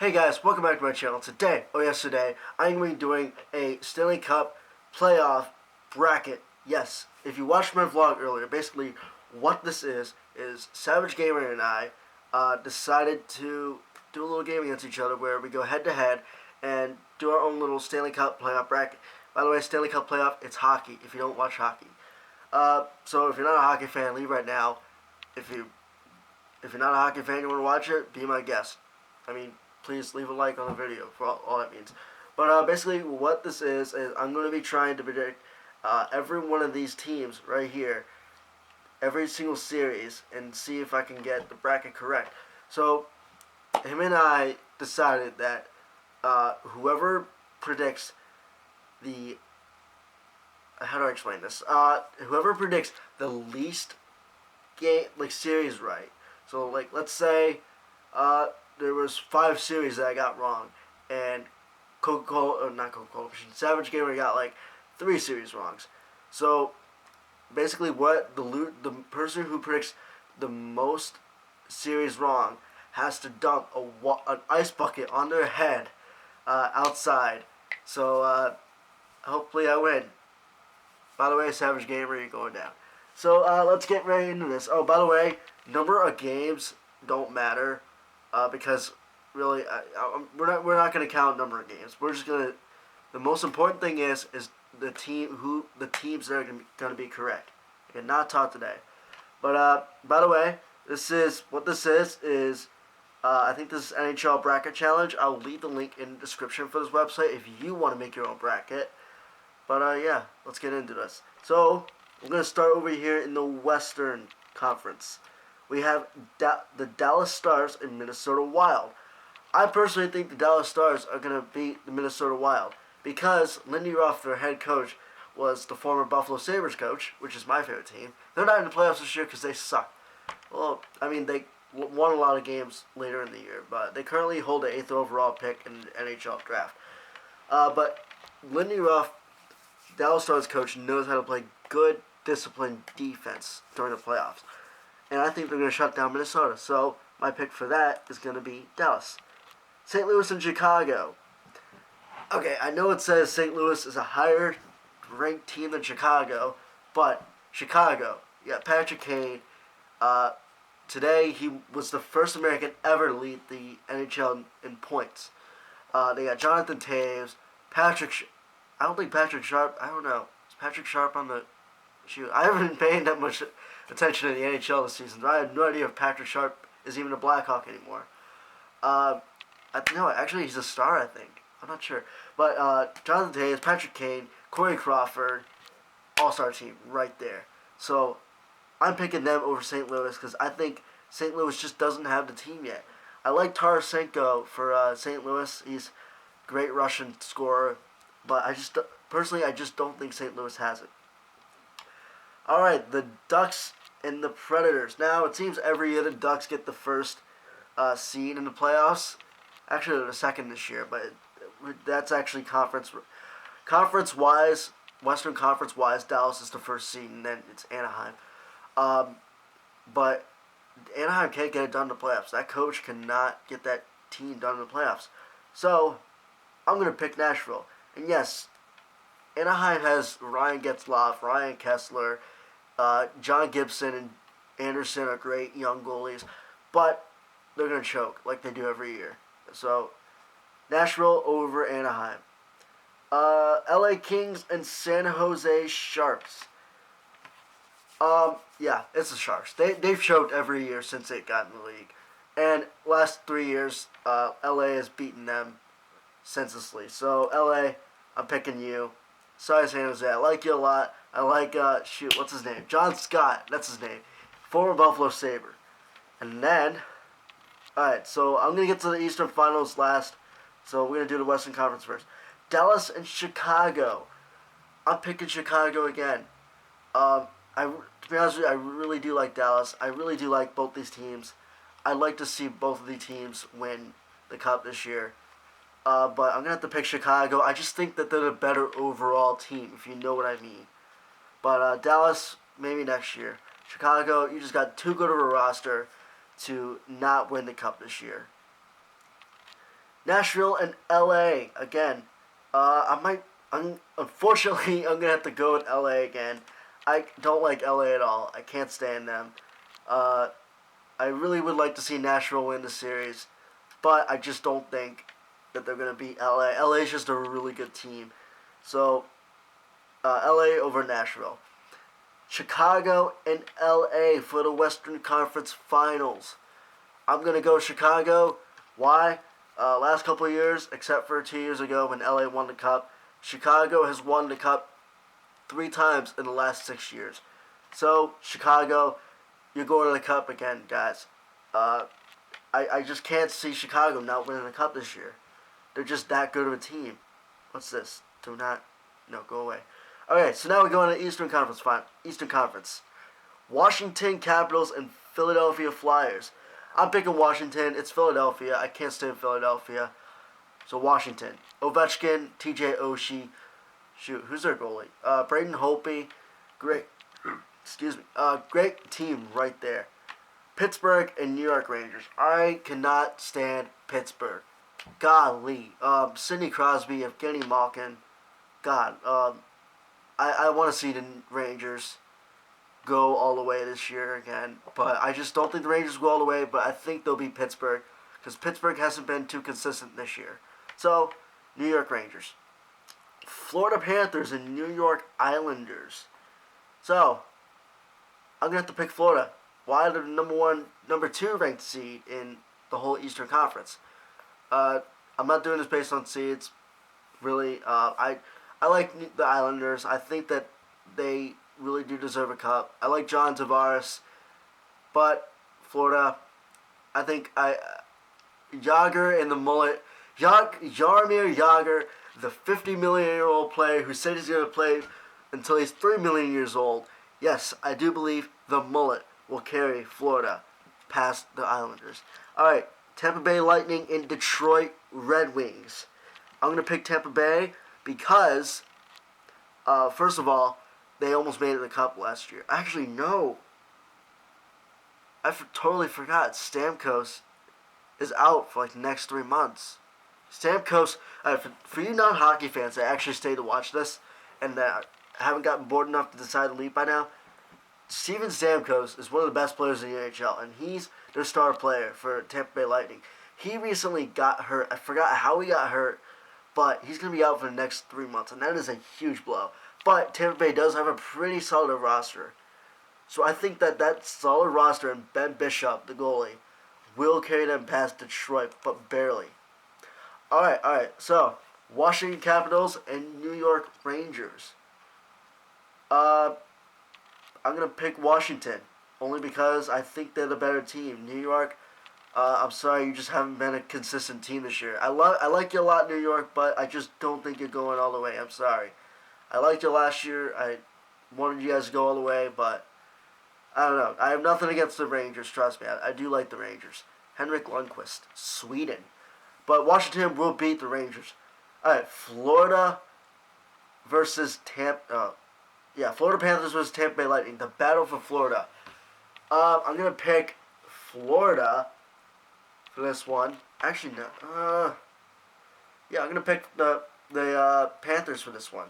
Hey guys, welcome back to my channel. Today, yesterday, I'm going to be doing a Stanley Cup Playoff Bracket. Yes, if you watched my vlog earlier, basically what this is Savage Gamer and I decided to do a little game against each other where we go head to head and do our own little Stanley Cup Playoff Bracket. By the way, Stanley Cup Playoff, it's hockey, if you don't watch hockey. So if you're not a hockey fan, leave right now. If you're not a hockey fan, you want to watch it, be my guest. Please leave a like on the video for all that means. But basically what this is I'm going to be trying to predict every one of these teams right here, every single series, and see if I can get the bracket correct. So him and I decided that whoever predicts the how do I explain this? Whoever predicts the least series right. So let's say there was 5 series that I got wrong, and Savage Gamer got 3 series wrongs. So basically, what the person who predicts the most series wrong has to dunk an ice bucket on their head outside. So hopefully I win. By the way, Savage Gamer, you're going down. So let's get right into this. Oh, by the way, number of games don't matter. Because really, we're not going to count number of games. We're just going to. The most important thing is the teams that are going to be correct. Okay, not taught today. But by the way, what this is. I think this is NHL Bracket Challenge. I'll leave the link in the description for this website if you want to make your own bracket. But yeah, let's get into this. So we're going to start over here in the Western Conference. We have the Dallas Stars and Minnesota Wild. I personally think the Dallas Stars are going to beat the Minnesota Wild because Lindy Ruff, their head coach, was the former Buffalo Sabres coach, which is my favorite team. They're not in the playoffs this year because they suck. Well, they won a lot of games later in the year, but they currently hold the 8th overall pick in the NHL draft. But Lindy Ruff, Dallas Stars coach, knows how to play good, disciplined defense during the playoffs. And I think they're going to shut down Minnesota. So my pick for that is going to be Dallas. St. Louis and Chicago. Okay, I know it says St. Louis is a higher ranked team than Chicago, but Chicago, you got Patrick Kane. Today he was the first American ever to lead the NHL in points. They got Jonathan Toews, I don't think Patrick Sharp. I don't know. Is Patrick Sharp on the shoot? I haven't been paying that much attention to the NHL this season. I have no idea if Patrick Sharp is even a Blackhawk anymore. No, actually he's a Star, I think. I'm not sure. But Jonathan Toews, Patrick Kane, Corey Crawford, all-star team right there. So I'm picking them over St. Louis because I think St. Louis just doesn't have the team yet. I like Tarasenko for St. Louis. He's a great Russian scorer. But I just don't think St. Louis has it. All right, the Ducks and the Predators. Now, it seems every year the Ducks get the first seed in the playoffs. Actually, they're the second this year, but that's actually conference-wise, Western Conference-wise, Dallas is the first seed, and then it's Anaheim. But Anaheim can't get it done in the playoffs. That coach cannot get that team done in the playoffs. So, I'm going to pick Nashville. And yes, Anaheim has Ryan Getzlaf, Ryan Kessler, John Gibson, and Anderson are great young goalies, but they're going to choke like they do every year. So, Nashville over Anaheim. LA Kings and San Jose Sharks. Yeah, it's the Sharks. They've choked every year since they got in the league. And last 3 years, LA has beaten them senselessly. So, LA, I'm picking you. Sorry, San Jose. I like you a lot. I like, what's his name? John Scott. That's his name. Former Buffalo Sabre. And then, alright, so I'm going to get to the Eastern Finals last. So we're going to do the Western Conference first. Dallas and Chicago. I'm picking Chicago again. To be honest with you, I really do like Dallas. I really do like both these teams. I'd like to see both of these teams win the Cup this year. But I'm going to have to pick Chicago. I just think that they're the better overall team, if you know what I mean. But Dallas, maybe next year. Chicago, you just got too good of a roster to not win the Cup this year. Nashville and LA again. Unfortunately, I'm gonna have to go with LA again. I don't like LA at all. I can't stand them. Uh, I really would like to see Nashville win the series, but I just don't think that they're gonna beat LA. LA is just a really good team, so LA over Nashville. Chicago and LA for the Western Conference Finals. I'm gonna go Chicago. Why? Last couple of years, except for 2 years ago when LA won the cup, Chicago has won the cup 3 times in the last 6 years. So Chicago, you're going to the cup again, guys. I just can't see Chicago not winning the cup this year. They're just that good of a team. What's this? Do not, no, go away. Okay, so now we go into Eastern Conference. Eastern Conference. Washington Capitals and Philadelphia Flyers. I'm picking Washington. It's Philadelphia. I can't stand Philadelphia. So Washington. Ovechkin, TJ Oshie. Shoot, who's their goalie? Braden Holtby. Great. Excuse me. Great team right there. Pittsburgh and New York Rangers. I cannot stand Pittsburgh. Golly. Sidney Crosby, Evgeny Malkin. God. I want to see the Rangers go all the way this year again. But I just don't think the Rangers go all the way. But I think they'll beat Pittsburgh. Because Pittsburgh hasn't been too consistent this year. So, New York Rangers. Florida Panthers and New York Islanders. So, I'm going to have to pick Florida. Why? They're the number 2 ranked seed in the whole Eastern Conference. I'm not doing this based on seeds. Really, I like the Islanders. I think that they really do deserve a cup. I like John Tavares. But, Florida, I think Jágr and the mullet. Jaromir Jágr, the 50-million-year-old player who said he's going to play until he's 3 million years old. Yes, I do believe the mullet will carry Florida past the Islanders. Alright, Tampa Bay Lightning and Detroit Red Wings. I'm going to pick Tampa Bay because, first of all, they almost made it to the Cup last year. Actually, no. Totally forgot. Stamkos is out for like the next 3 months. Stamkos, for you non-hockey fans that actually stayed to watch this and that haven't gotten bored enough to decide to leave by now, Steven Stamkos is one of the best players in the NHL, and he's their star player for Tampa Bay Lightning. He recently got hurt. I forgot how he got hurt, but he's going to be out for the next 3 months, and that is a huge blow. But Tampa Bay does have a pretty solid roster. So I think that solid roster and Ben Bishop, the goalie, will carry them past Detroit, but barely. Alright, so Washington Capitals and New York Rangers. I'm going to pick Washington, only because I think they're the better team. New York, I'm sorry, you just haven't been a consistent team this year. I like you a lot, New York, but I just don't think you're going all the way. I'm sorry. I liked you last year. I wanted you guys to go all the way, but I don't know. I have nothing against the Rangers, trust me. I do like the Rangers. Henrik Lundqvist, Sweden. But Washington will beat the Rangers. Alright, Florida versus Florida Panthers versus Tampa Bay Lightning. The battle for Florida. I'm going to pick Florida for this one. Actually, no. I'm going to pick the Panthers for this one.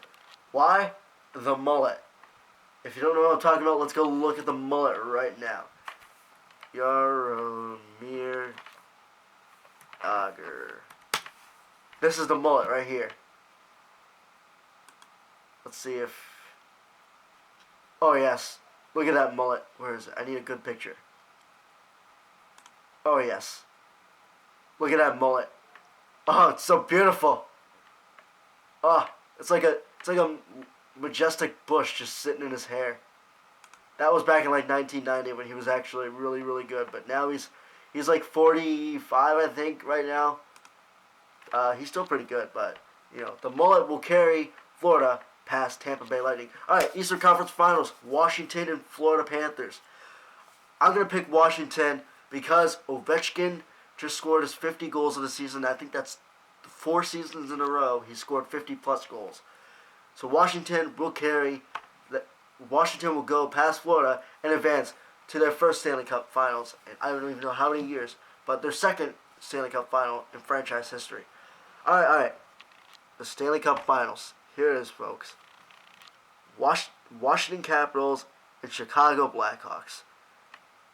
Why? The mullet. If you don't know what I'm talking about, let's go look at the mullet right now. Jaromir Jágr. This is the mullet right here. Let's see if... Oh, yes. Look at that mullet. Where is it? I need a good picture. Oh, yes. Look at that mullet. Oh, it's so beautiful. Oh, it's like a majestic bush just sitting in his hair. That was back in like 1990 when he was actually really, really good. But now he's like 45, I think, right now. He's still pretty good, but the mullet will carry Florida past Tampa Bay Lightning. All right, Eastern Conference Finals: Washington and Florida Panthers. I'm gonna pick Washington because Ovechkin just scored his 50 goals of the season. I think that's 4 seasons in a row he scored 50-plus goals. So Washington will carry. Washington will go past Florida and advance to their first Stanley Cup Finals. And I don't even know how many years, but their second Stanley Cup final in franchise history. Alright. The Stanley Cup Finals. Here it is, folks. Washington Capitals and Chicago Blackhawks.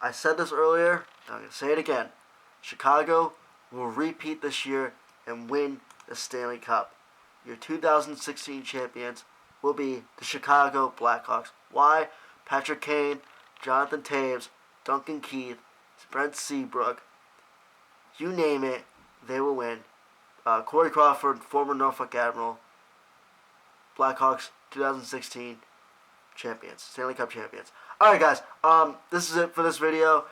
I said this earlier, and I'm going to say it again. Chicago will repeat this year and win the Stanley Cup. Your 2016 champions will be the Chicago Blackhawks. Why? Patrick Kane, Jonathan Toews, Duncan Keith, Brent Seabrook, you name it, they will win. Corey Crawford, former Norfolk Admiral, Blackhawks 2016 champions, Stanley Cup champions. Alright guys, this is it for this video.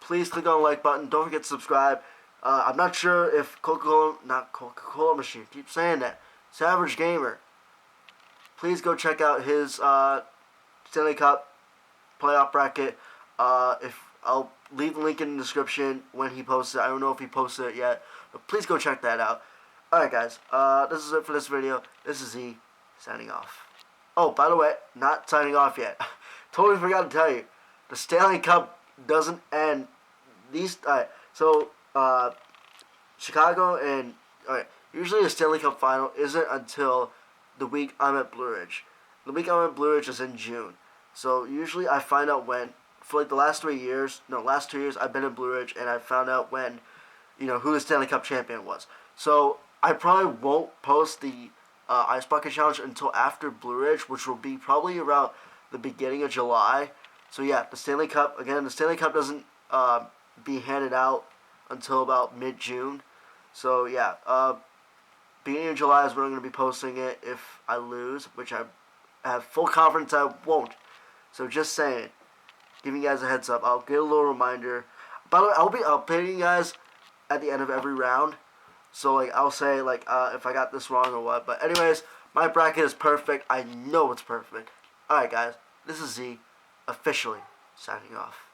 Please click on the like button. Don't forget to subscribe. I'm not sure if Coca-Cola Machine, keep saying that, Savage Gamer, please go check out his Stanley Cup Playoff Bracket. If I'll leave the link in the description when he posts it. I don't know if he posted it yet, but please go check that out. Alright guys, this is it for this video. This is Z, signing off. Oh, by the way, not signing off yet. Totally forgot to tell you. The Stanley Cup doesn't end. Chicago and... Alright, usually the Stanley Cup final isn't until the week I'm at Blue Ridge. The week I'm at Blue Ridge is in June. So usually I find out when, for like the last 2 years, I've been in Blue Ridge and I found out when, who the Stanley Cup champion was. So I probably won't post the Ice Bucket Challenge until after Blue Ridge, which will be probably around the beginning of July. So yeah, the Stanley Cup doesn't be handed out until about mid-June. So yeah, beginning of July is when I'm going to be posting it if I lose, which I have full confidence I won't. So just saying, giving you guys a heads up. I'll get a little reminder. By the way, I'll be updating you guys at the end of every round. So I'll say if I got this wrong or what. But anyways, my bracket is perfect. I know it's perfect. Alright guys, this is Z, officially signing off.